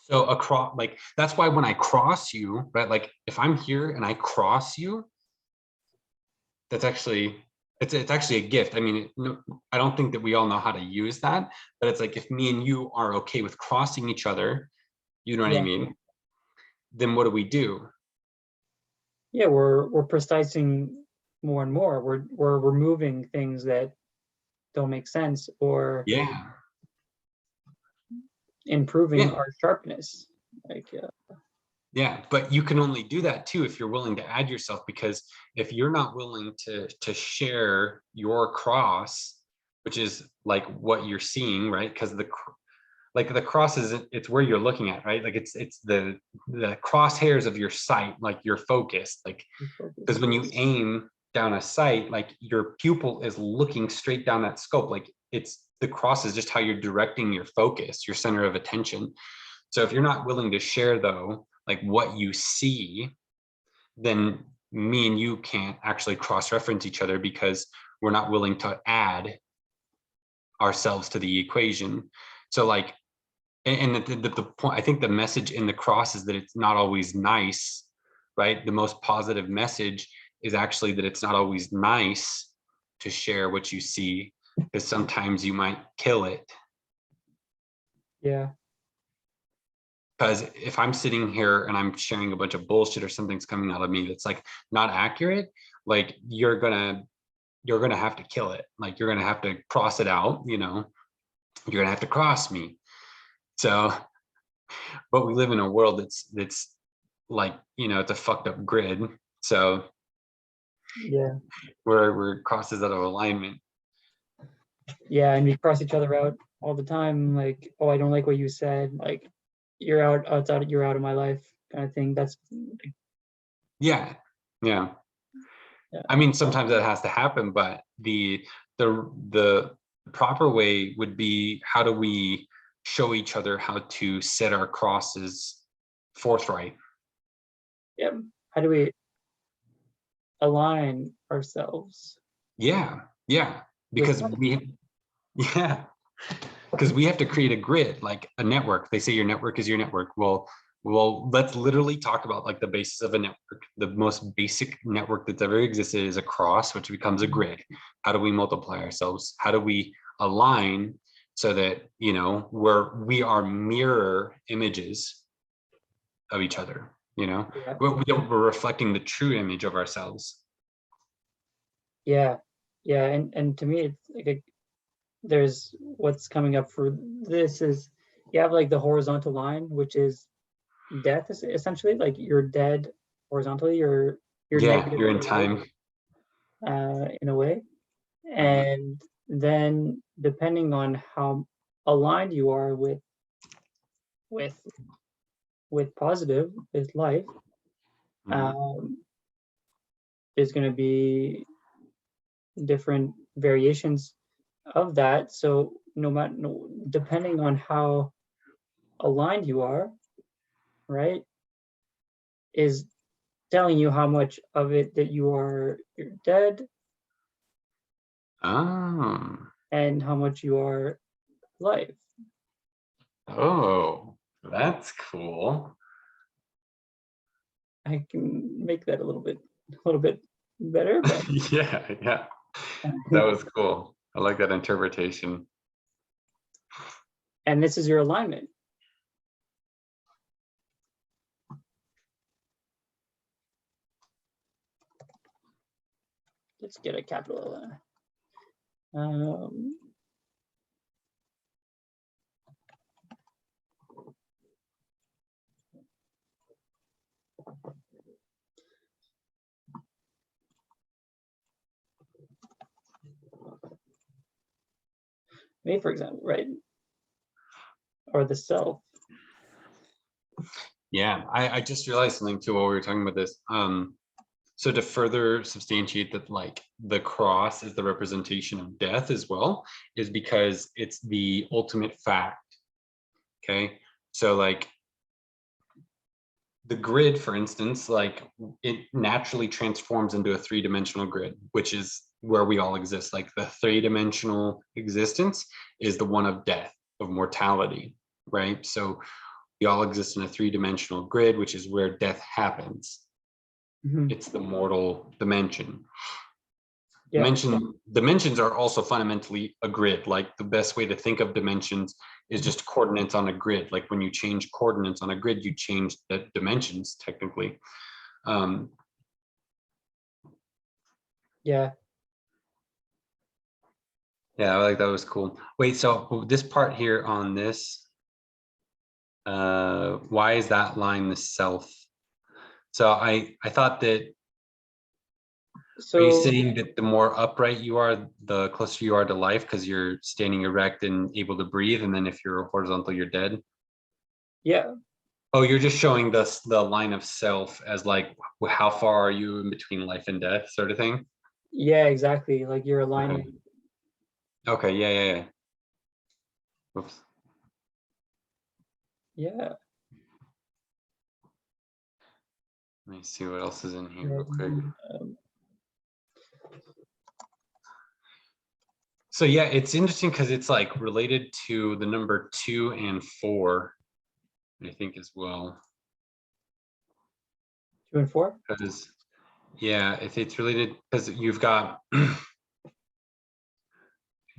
So across, like, that's why when I cross you, right? Like if I'm here and I cross you, that's actually, it's actually a gift. I mean, I don't think that we all know how to use that, but it's like, if me and you are okay with crossing each other, you know what I mean? Then what do? yeah. We're precising more and more. We're removing things that don't make sense, or Yeah. improving Yeah. our sharpness. Like, Yeah, but you can only do that too if you're willing to add yourself, because if you're not willing to share your cross, which is like what you're seeing, right? Because the cross is, it's where you're looking at, right? Like it's the crosshairs of your sight, like your focus, like, because when you aim down a sight, like your pupil is looking straight down that scope, like it's, the cross is just how you're directing your focus, your center of attention. So if you're not willing to share though, like what you see, then me and you can't actually cross-reference each other, because we're not willing to add ourselves to the equation. So like, and the point, I think the message in the cross is that it's not always nice, right? The most positive message is actually that it's not always nice to share what you see, because sometimes you might kill it. yeah, Because if I'm sitting here and I'm sharing a bunch of bullshit, or something's coming out of me that's like not accurate, like you're gonna have to kill it. Like you're gonna have to cross it out, you know, you're gonna have to cross me. So, but we live in a world that's like, you know, it's a fucked up grid. So yeah, we're crosses out of alignment. yeah. And we cross each other out all the time. Like, oh, I don't like what you said. Like, you're out. Oh, you're out of my life, kind of thing. That's Yeah. Yeah. yeah, I mean, sometimes that has to happen, but the proper way would be, how do we show each other how to set our crosses forthright? yeah. How do we align ourselves? Yeah, yeah, With because yeah, because we have to create a grid, like a network. They say your network is your network. Well, let's literally talk about like the basis of a network. The most basic network that's ever existed is a cross, which becomes a grid. How do we multiply ourselves? How do we align so that, you know, we are mirror images of each other, you know? yeah, We're reflecting the true image of ourselves. yeah, yeah. And to me, it's like there's what's coming up for this is you have like the horizontal line, which is death, essentially. Like you're dead horizontally. You're you're Yeah, negative you're in for life, time. in a way. Mhm. And then depending on how aligned you are with positive, with life, Mhm. um, there's going to be different variations of that. So no matter, no, depending on how aligned you are, right, is telling you how much of it that you're dead, Oh, and how much you are life. oh, that's cool. I can make that a little bit better, but Yeah, yeah, that was cool. I like that interpretation. and this is your alignment. Let's get a capital. Um, Me, for example, right, or the self. Yeah, I just realized something too while we were talking about this. So to further substantiate that, like the cross is the representation of death as well, is because it's the ultimate fact. Okay, so like the grid, for instance, like it naturally transforms into a three-dimensional grid, which is where we all exist. Like the three-dimensional existence is the one of death, of mortality, right? So we all exist in a three-dimensional grid, which is where death happens. Mhm. It's the mortal dimension. Yeah, Dimensions are also fundamentally a grid. Like the best way to think of dimensions is just coordinates on a grid. Like when you change coordinates on a grid, you change the dimensions technically. Um, yeah. yeah, I like that was cool. Wait, so this part here on this, why is that line the self? So I thought that, are you So saying that the more upright you are, the closer you are to life because you're standing erect and able to breathe, and then if you're horizontal, you're dead? yeah, Oh, you're just showing the line of self as like how far are you in between life and death, sort of thing. yeah, exactly. Like you're Okay. aligning. Okay. Yeah. Yeah. Yeah. Oops. Yeah, Let me see what else is in here yeah. real quick. Um, So yeah, it's interesting because it's like related to the number 2 and 4, I think as well. 2 and 4. Because yeah, if it's related because you've got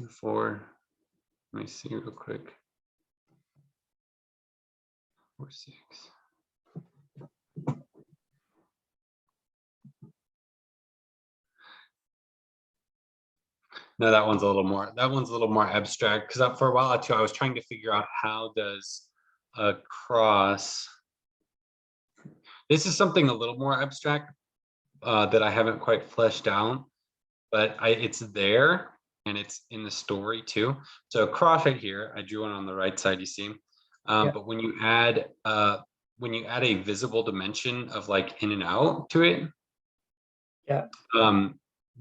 4. Let me see real quick. 4, 6. No, that one's a little more. That one's a little more abstract because for a while too, I was trying to figure out how does a cross. This is something a little more abstract that I haven't quite fleshed out, but it's there and it's in the story too. So a cross right here, I drew one on the right side. You see, Yeah, but when you add a visible dimension of like in and out to it, yeah.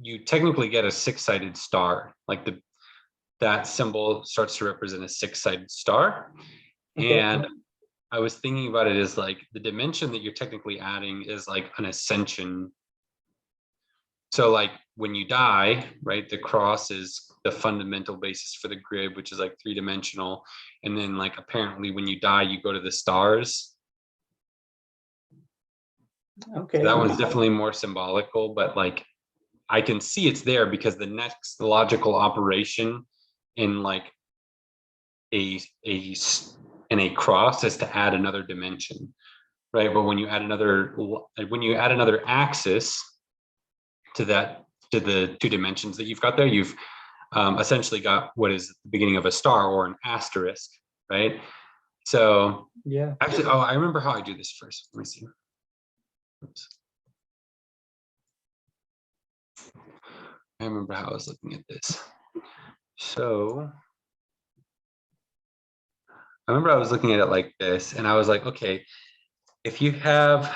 you technically get a six-sided star. Like that symbol starts to represent a six-sided star. Okay. And I was thinking about it as like the dimension that you're technically adding is like an ascension. So like when you die, right, the cross is the fundamental basis for the grid, which is like three-dimensional. And then like apparently when you die, you go to the stars. So that Okay. one's definitely more symbolical, but like I can see it's there because the next logical operation in like a in a cross is to add another dimension, right? But when you add another axis to the two dimensions that you've got there, you've essentially got what is the beginning of a star or an asterisk, right? So Yeah. actually, oh, I remember how I do this first. Let me see. Oops. I remember how I was looking at this. So I remember I was looking at it like this, and I was like, okay, if you have,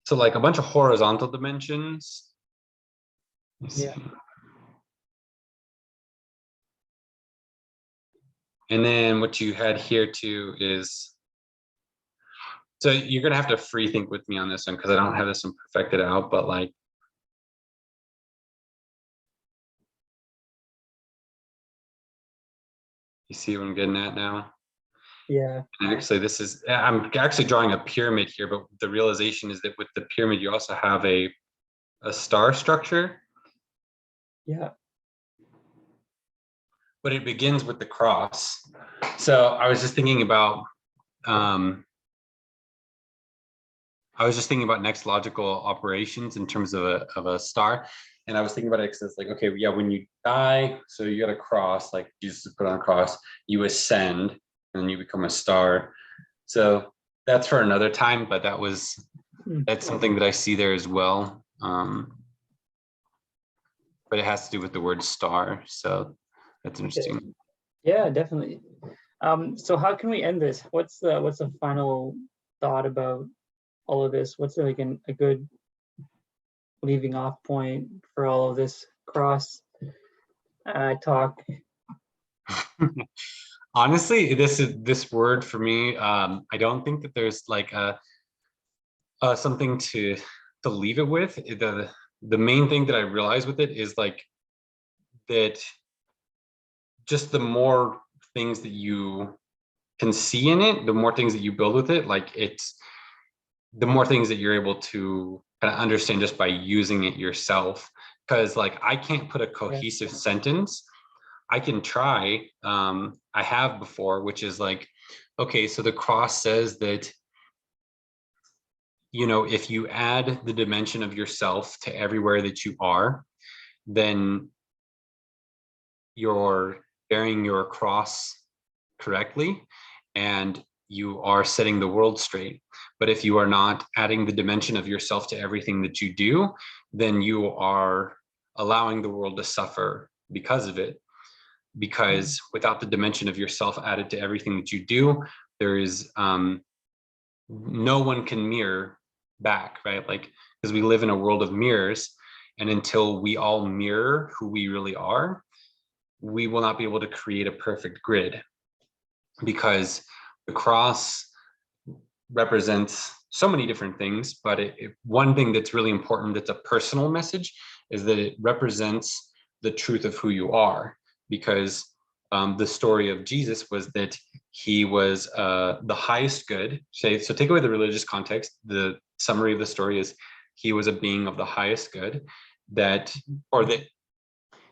so like a bunch of horizontal dimensions. Let me see. Yeah. And then what you had here too is, so you're gonna have to free think with me on this one because I don't have this one perfected out, but like, you see what I'm getting at now? Yeah. And actually, I'm actually drawing a pyramid here, but the realization is that with the pyramid, you also have a star structure, Yeah. but it begins with the cross. So I was just thinking about, next logical operations in terms of a star. And I was thinking about it because it's like, okay, yeah, when you die, so you got a cross, like Jesus is put on a cross, you ascend, and then you become a star. So that's for another time, but that's something that I see there as well. But it has to do with the word star. So that's interesting. Yeah, definitely. So how can we end this? What's the final thought about all of this? What's like a good leaving off point for all of this cross talk? Honestly, this word for me. I don't think that there's like something to leave it with. The main thing that I realize with it is like that just the more things that you can see in it, the more things that you build with it, like it's the more things that you're able to kind of understand just by using it yourself. Because like I can't put a Yeah. cohesive sentence. I can try. I have before, which is like, okay, so the cross says that, if you add the dimension of yourself to everywhere that you are, then you're bearing your cross correctly and you are setting the world straight. But if you are not adding the dimension of yourself to everything that you do, then you are allowing the world to suffer because of it. Because without the dimension of yourself added to everything that you do, there is no one can mirror back, right? Like, because we live in a world of mirrors, and until we all mirror who we really are, we will not be able to create a perfect grid, because the cross represents so many different things, but one thing that's really important, that's a personal message, is that it represents the truth of who you are. Because the story of Jesus was that he was the highest good. So take away the religious context. The summary of the story is he was a being of the highest good, that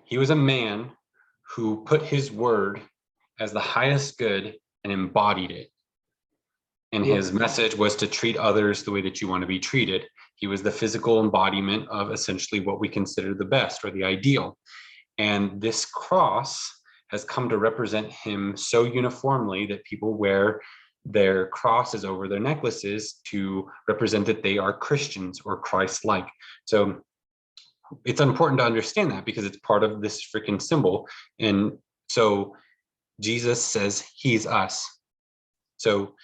he was a man who put his word as the highest good and embodied it. And Yeah. his message was to treat others the way that you want to be treated. He was the physical embodiment of essentially what we consider the best or the ideal. And this cross has come to represent him so uniformly that people wear their crosses over their necklaces to represent that they are Christians or Christ-like. So it's important to understand that because it's part of this freaking symbol. And so Jesus says he's us. So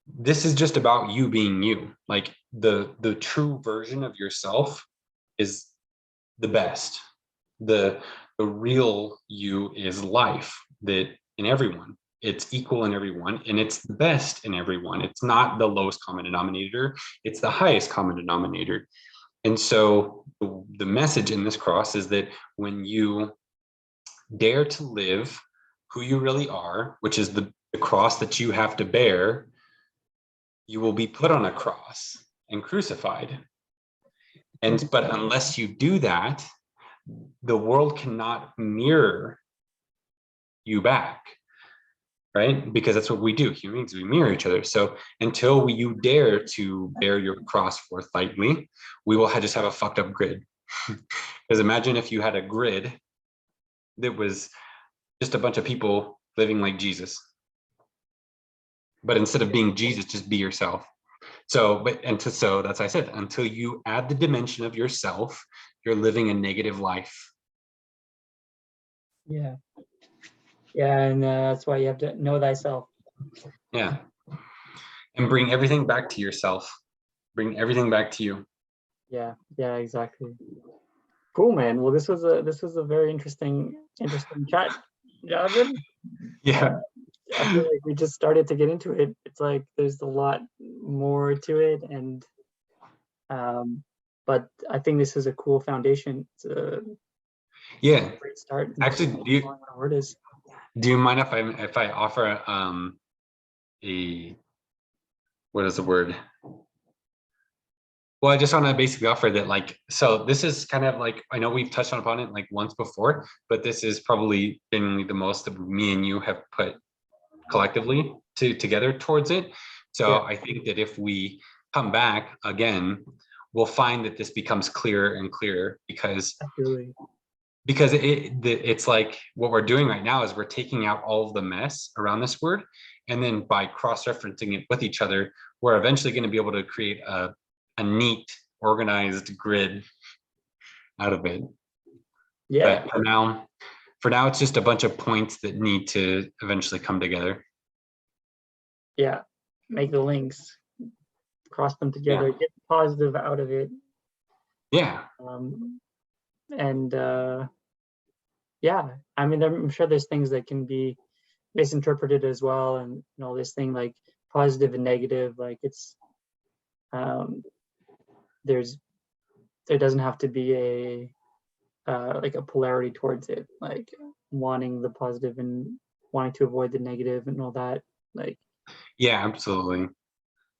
this is just about you being you. Like the true version of yourself is the best. The real you is life, that in everyone. It's equal in everyone, and it's the best in everyone. It's not the lowest common denominator, it's the highest common denominator. And so the message in this cross is that when you dare to live who you really are, which is the cross that you have to bear, you will be put on a cross and crucified. But unless you do that, the world cannot mirror you back, right? Because that's what we do. Humans, we mirror each other. So until you dare to bear your cross forthrightly, we will just have a fucked up grid. Because imagine if you had a grid that was just a bunch of people living like Jesus. But instead of being Jesus, just be yourself. So, so that's why I said, until you add the dimension of yourself, you're living a negative life. Yeah. Yeah, and that's why you have to know thyself. Yeah. And bring everything back to yourself. Bring everything back to you. Yeah, yeah, exactly. Cool, man. Well, this was a very interesting chat, Jonathan. Uh, Yeah. I feel like we just started to get into it. It's like there's a lot more to it, and but I think this is a cool foundation. It's a Yeah. great start into Actually, knowing what a word is. do you mind if I offer a what is the word? Well, I just want to basically offer that, like, so this is kind of like, I know we've touched upon it like once before, but this is probably been the most that me and you have put collectively together towards it. So Yeah, I think that if we come back again, we'll find that this becomes clearer and clearer absolutely. because it's like what we're doing right now is we're taking out all of the mess around this word, and then by cross-referencing it with each other, we're eventually going to be able to create a neat, organized grid out of it. Yeah, But for now, it's just a bunch of points that need to eventually come together. yeah. Make the links, cross them together, Yeah. get the positive out of it, Yeah. um, and yeah. I mean, I'm sure there's things that can be misinterpreted as well, and all this thing like positive and negative. Like it's um, there's there doesn't have to be a like a polarity towards it, like wanting the positive and wanting to avoid the negative and all that. Like, Yeah, absolutely.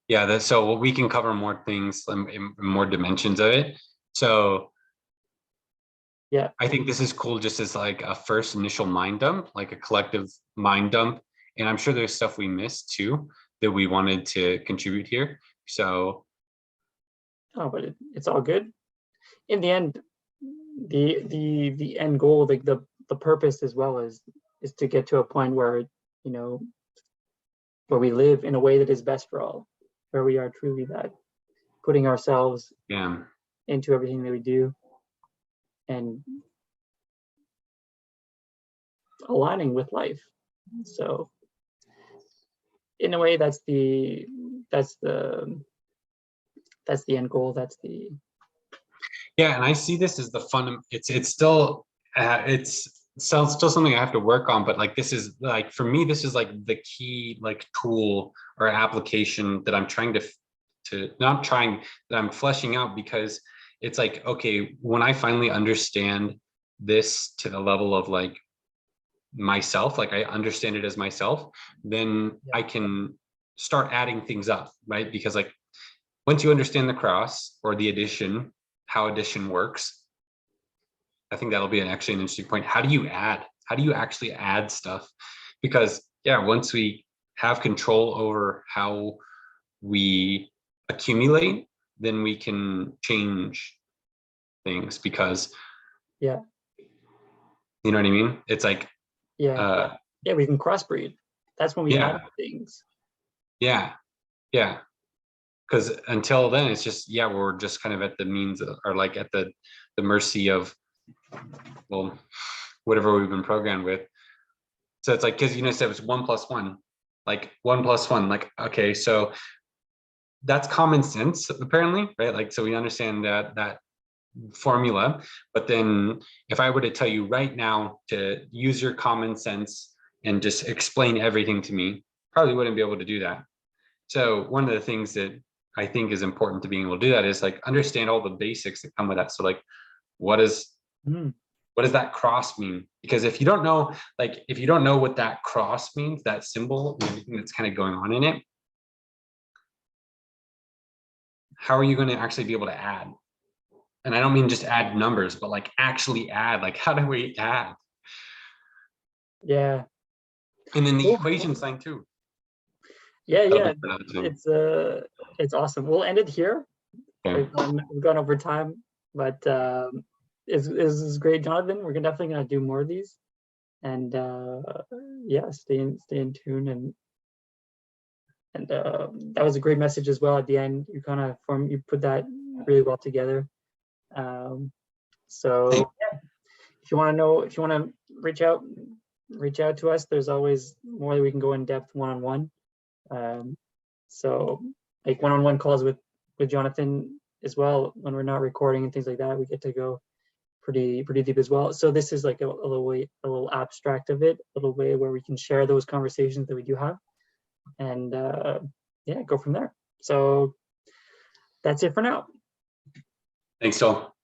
Yeah, so we can cover more things and more dimensions of it. So yeah, I think this is cool just as like a first initial mind dump, like a collective mind dump. And I'm sure there's stuff we missed too that we wanted to contribute here. So oh, but it's all good. In the end, the end goal, like the purpose as well is to get to a point where you know where we live in a way that is best for all, where we are truly that putting ourselves yeah. into everything that we do and aligning with life. So in a way, that's the that's the end goal. That's the Yeah, and I see this as the fun. It's still it's still something I have to work on, but like this is like for me, this is like the key like tool or application that I'm trying to not trying that I'm fleshing out, because it's like, okay, when I finally understand this to the level of like myself, like I understand it as myself, then yeah, I can start adding things up, right? Because like once you understand the cross or the addition, how addition works, I think that'll be actually an interesting point. How do you add? How do you actually add stuff? Because yeah, once we have control over how we accumulate, then we can change things, because yeah, you know what I mean? It's like yeah, uh yeah. We can crossbreed. That's when we add yeah, things. yeah, yeah. Because until then it's just, yeah, we're just kind of at the means or like at the mercy of, well, whatever we've been programmed with. So it's like, because you know, so it's 1 + 1, like 1 + 1, like okay, so that's common sense apparently, right? Like, so we understand that formula, but then if I were to tell you right now to use your common sense and just explain everything to me, probably wouldn't be able to do that. So one of the things that I think is important to being able to do that is like understand all the basics that come with that. So like, what is Mm, what does that cross mean? Because if you don't know, like if you don't know what that cross means, that symbol and everything that's kind of going on in it, how are you going to actually be able to add? And I don't mean just add numbers, but like actually add. Like, how do we add? yeah. And then the Cool. equation sign too. Yeah, That'll yeah. be for that too. It's awesome. We'll end it here. Okay. We've gone over time, but is great, Jonathan. We're definitely gonna do more of these, and yeah, stay in tune and that was a great message as well at the end. You kind of you put that really well together. So yeah, if you want to reach out to us. There's always more that we can go in depth one-on-one. So like one-on-one calls with Jonathan as well, when we're not recording and things like that, we get to go pretty deep as well. So this is like a little abstract of it, a little way where we can share those conversations that we do have, and yeah, go from there. So that's it for now. Thanks, Joel.